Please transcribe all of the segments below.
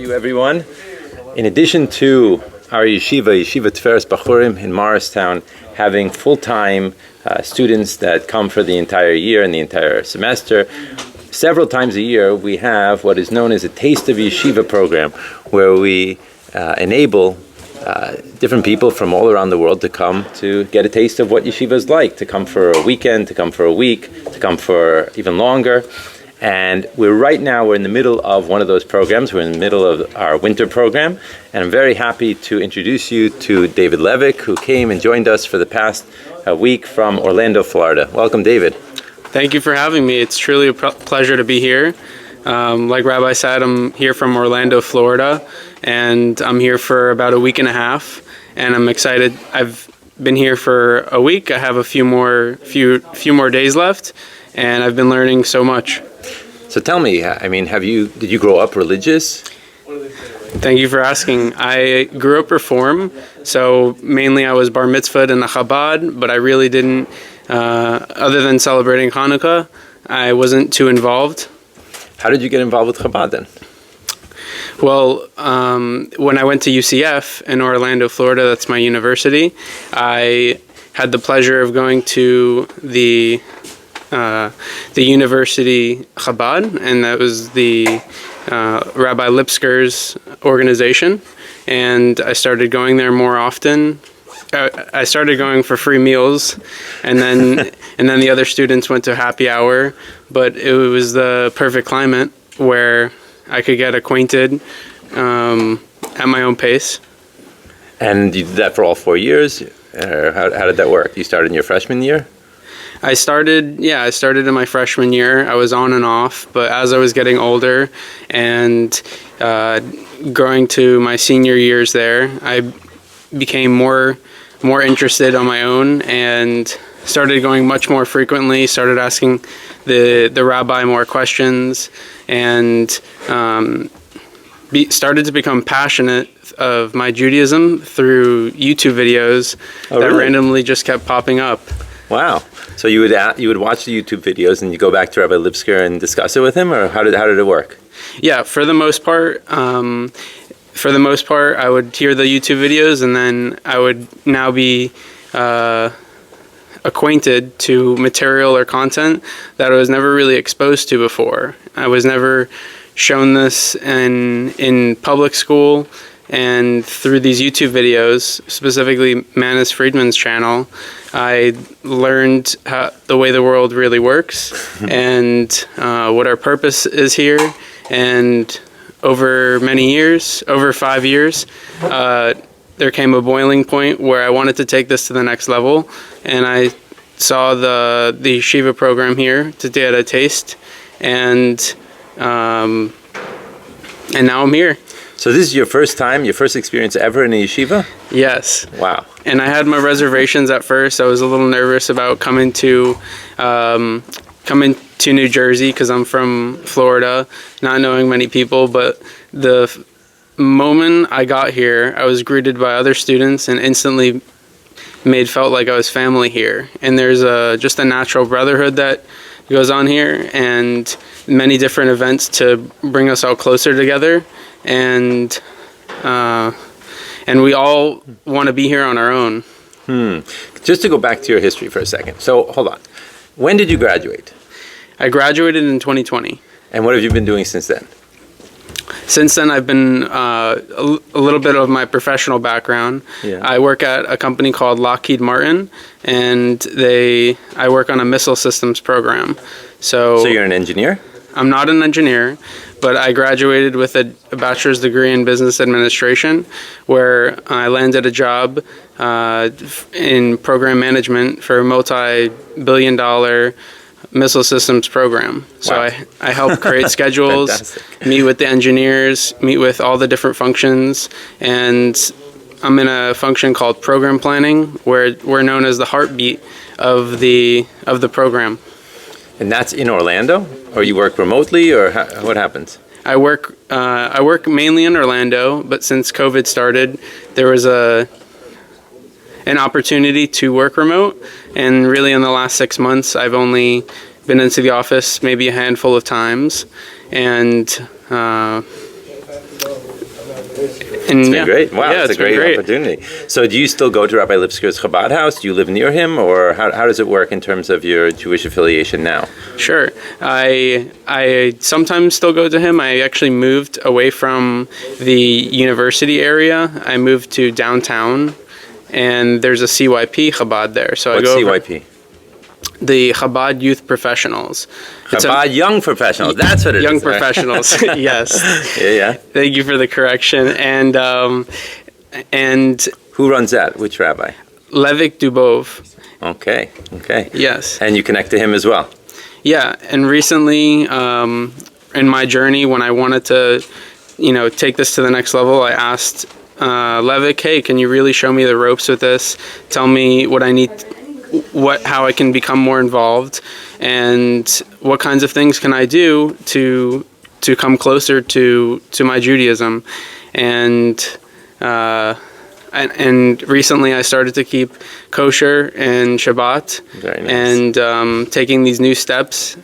you, everyone? In addition to our Yeshiva Tiferes Bachurim in Morristown, having full-time students that come for the entire year and the entire semester, several times a year we have what is known as a Taste of Yeshiva program, where we enable different people from all around the world to come to get a taste of what yeshiva is like, to come for a weekend, to come for a week, to come for even longer. And we're in the middle of one of those programs. We're in the middle of our winter program, and I'm very happy to introduce you to David Levick, who came and joined us for the past week from Orlando, Florida. Welcome, David. Thank you for having me. It's truly a pleasure to be here. Like Rabbi said, I'm here from Orlando, Florida, and I'm here for about a week and a half, and I'm excited. I've been here for a week. I have a few more days left, and I've been learning so much. So tell me, did you grow up religious? Thank you for asking. I grew up Reform, so mainly I was bar mitzvahed in a Chabad, but I really didn't, other than celebrating Hanukkah, I wasn't too involved. How did you get involved with Chabad then? Well, when I went to UCF in Orlando, Florida, that's my university, I had the pleasure of going to the university Chabad, and that was the Rabbi Lipsker's organization, and I started going there more often. I started going for free meals, and then the other students went to happy hour, but it was the perfect climate where I could get acquainted at my own pace. And you did that for all 4 years? Or how did that work? You started in your freshman year? I started in my freshman year. I was on and off, but as I was getting older and growing to my senior years there, I became more interested on my own and started going much more frequently, started asking the rabbi more questions, and started to become passionate of my Judaism through YouTube videos that randomly just kept popping up. Wow. So you would watch the YouTube videos and you go back to Rabbi Lipsker and discuss it with him, or how did it work? Yeah, for the most part, I would hear the YouTube videos, and then I would now be acquainted to material or content that I was never really exposed to before. I was never shown this in public school, and through these YouTube videos, specifically Manis Friedman's channel, I learned the way the world really works and what our purpose is here. And over many years, over 5 years, there came a boiling point where I wanted to take this to the next level, and I saw the Yeshiva program here to get a taste, and now I'm here. So this is your first experience ever in a yeshiva? Yes. Wow. And I had my reservations at first. I was a little nervous about coming to New Jersey because I'm from Florida, not knowing many people. But the moment I got here, I was greeted by other students and instantly felt like I was family here. And there's just a natural brotherhood that goes on here, and many different events to bring us all closer together. And we all want to be here on our own. Just to go back to your history for a second. So hold on. When did you graduate? I graduated in 2020. And what have you been doing since then? Since then, I've been a little bit of my professional background. Yeah. I work at a company called Lockheed Martin, and I work on a missile systems program. So you're an engineer? I'm not an engineer, but I graduated with a bachelor's degree in business administration, where I landed a job in program management for a multi-billion-dollar missile systems program. So wow. I help create schedules, meet with the engineers, meet with all the different functions, and I'm in a function called program planning, where we're known as the heartbeat of the program. And that's in Orlando, or you work remotely, or what happens? I work mainly in Orlando, but since COVID started, there was an opportunity to work remote, and really in the last 6 months, I've only been into the office maybe a handful of times, and And It's been great. Wow, yeah, it's a great opportunity. So do you still go to Rabbi Lipsker's Chabad house? Do you live near him, or how does it work in terms of your Jewish affiliation now? Sure. I sometimes still go to him. I actually moved away from the university area. I moved to downtown, and there's a CYP Chabad there. So What's I go CYP? the Chabad Youth Professionals. Chabad Young Professionals. That's what it Young is. Professionals. Yes. Yeah. Thank you for the correction. And Who runs that? Which rabbi? Levick Dubov. Okay. Yes. And you connect to him as well. Yeah, and recently, in my journey, when I wanted to, take this to the next level, I asked Levick, "Hey, can you really show me the ropes with this? Tell me what I need, how I can become more involved, and what kinds of things can I do to come closer to my Judaism?" And recently I started to keep kosher and Shabbat. Very nice. And taking these new steps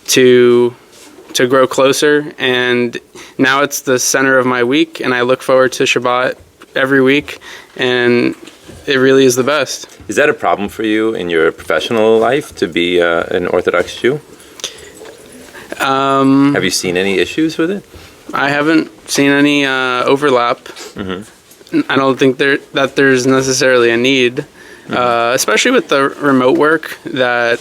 to grow closer. And now it's the center of my week, and I look forward to Shabbat every week, and it really is the best. Is that a problem for you in your professional life to be an Orthodox Jew? Have you seen any issues with it? I haven't seen any overlap. Mm-hmm. I don't think that there's necessarily a need, especially with the remote work. That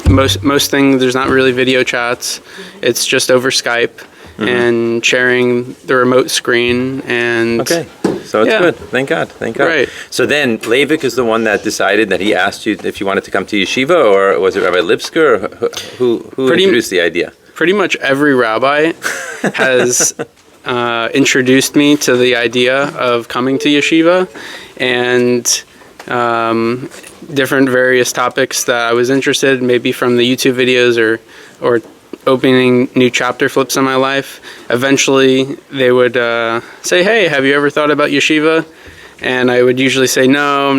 most things, there's not really video chats. It's just over Skype and sharing the remote screen. And okay, so it's good. Thank God. Right. So then Levick is the one that decided that he asked you if you wanted to come to Yeshiva, or was it Rabbi Lipsker? Or who introduced the idea? Pretty much every rabbi has introduced me to the idea of coming to Yeshiva, and different various topics that I was interested in, maybe from the YouTube videos or opening new chapter flips in my life. Eventually they would say, "Hey, have you ever thought about Yeshiva?" And I would usually say, "No,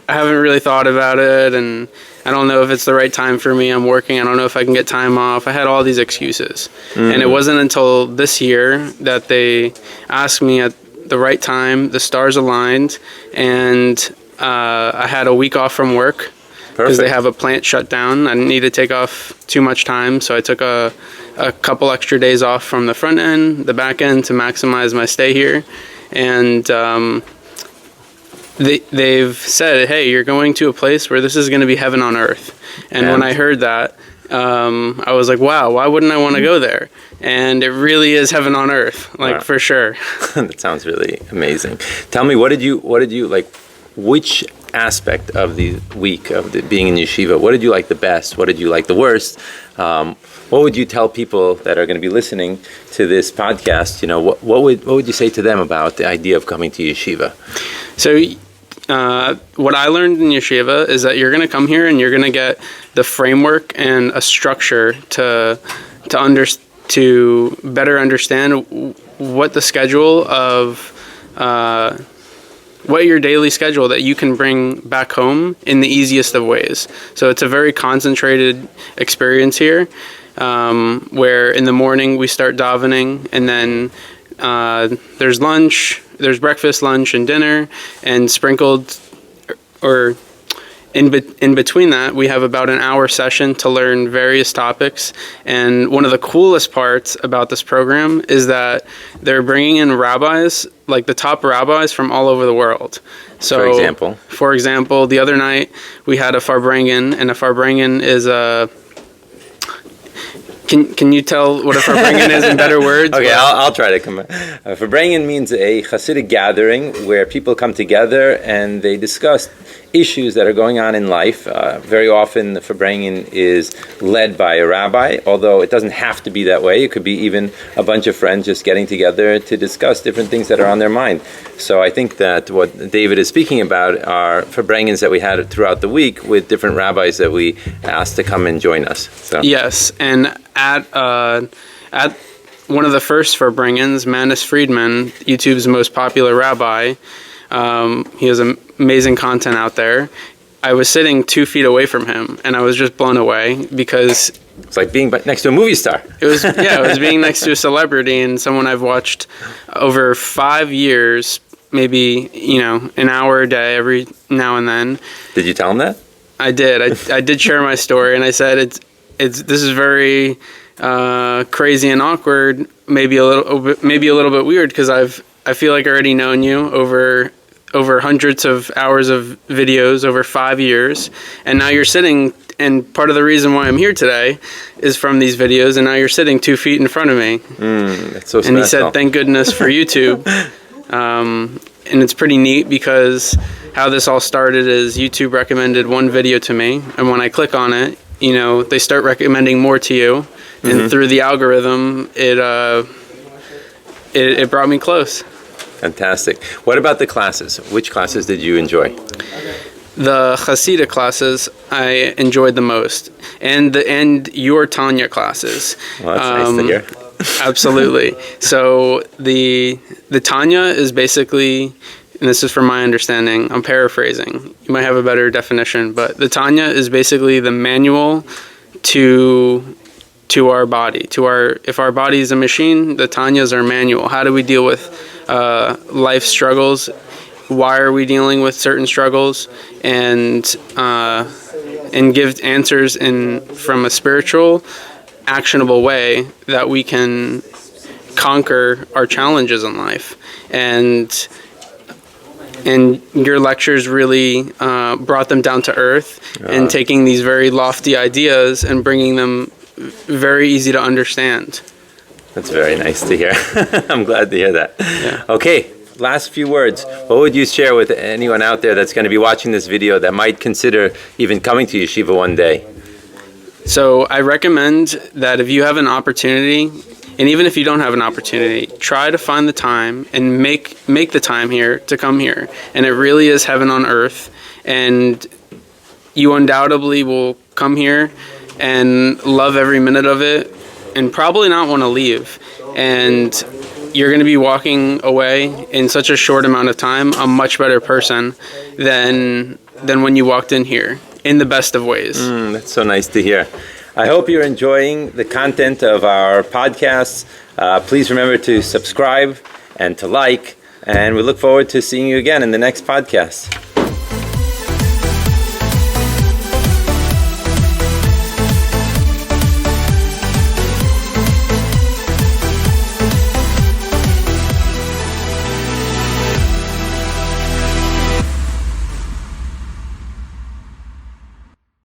I haven't really thought about it, and I don't know if it's the right time for me. I'm working. I don't know if I can get time off." I had all these excuses. And it wasn't until this year that they asked me at the right time, the stars aligned, and I had a week off from work because they have a plant shut down. I didn't need to take off too much time, so I took a couple extra days off from the front end, the back end, to maximize my stay here. And they've said, "Hey, you're going to a place where this is going to be heaven on earth." And when I heard that, I was like, wow, why wouldn't I want to go there? And it really is heaven on earth, for sure. That sounds really amazing. Tell me, what did you like? Which aspect of the week of being in yeshiva, what did you like the best? What did you like the worst? What would you tell people that are going to be listening to this podcast? What would you say to them about the idea of coming to yeshiva? So what I learned in yeshiva is that you're going to come here and you're going to get the framework and a structure to better understand what the schedule of what your daily schedule that you can bring back home in the easiest of ways. So it's a very concentrated experience here, where in the morning we start davening, and then there's lunch, there's breakfast, lunch, and dinner, and sprinkled or in between that, we have about an hour session to learn various topics. And one of the coolest parts about this program is that they're bringing in rabbis, like the top rabbis from all over the world. So, for example, the other night we had a farbrengen, and a farbrengen is a... Can you tell what a farbrengen is in better words? Okay, I'll try to come. Farbrengen means a Hasidic gathering where people come together and they discuss issues that are going on in life. Very often the farbrengen is led by a rabbi, although it doesn't have to be that way. It could be even a bunch of friends just getting together to discuss different things that are on their mind. So I think that what David is speaking about are farbrengens that we had throughout the week with different rabbis that we asked to come and join us. So. Yes, and at one of the first farbrengens, Manis Friedman, YouTube's most popular rabbi, he has amazing content out there. I was sitting 2 feet away from him, and I was just blown away because It's like being next to a movie star. It was being next to a celebrity and someone I've watched over 5 years, maybe, an hour a day every now and then. Did you tell him that? I did. I did share my story, and I said this is very crazy and awkward, maybe a little bit weird, because I feel like I already known you over hundreds of hours of videos over 5 years, and now you're sitting. And part of the reason why I'm here today is from these videos, and now you're sitting 2 feet in front of me. That's so special. And he said, "Thank goodness for YouTube." And it's pretty neat because how this all started is YouTube recommended one video to me, and when I click on it, they start recommending more to you, and through the algorithm, it brought me close. Fantastic. What about the classes? Which classes did you enjoy? The Hasidic classes I enjoyed the most, and your Tanya classes. Well, that's nice to hear. Absolutely. So the Tanya is basically, and this is from my understanding, I'm paraphrasing. You might have a better definition, but the Tanya is basically the manual to our body. If our body is a machine, the Tanya is our manual. How do we deal with life struggles? Why are we dealing with certain struggles, and give answers from a spiritual, actionable way that we can conquer our challenges in life. And your lectures really brought them down to earth, and taking these very lofty ideas and bringing them very easy to understand. That's very nice to hear. I'm glad to hear that. Yeah. Okay. Last few words. What would you share with anyone out there that's going to be watching this video that might consider even coming to yeshiva one day? So I recommend that if you have an opportunity, and even if you don't have an opportunity, try to find the time and make the time here to come here. And it really is heaven on earth. And you undoubtedly will come here and love every minute of it and probably not want to leave. And you're going to be walking away in such a short amount of time a much better person than when you walked in here, in the best of ways. That's so nice to hear. I hope you're enjoying the content of our podcasts. Please remember to subscribe and to like, and we look forward to seeing you again in the next podcast.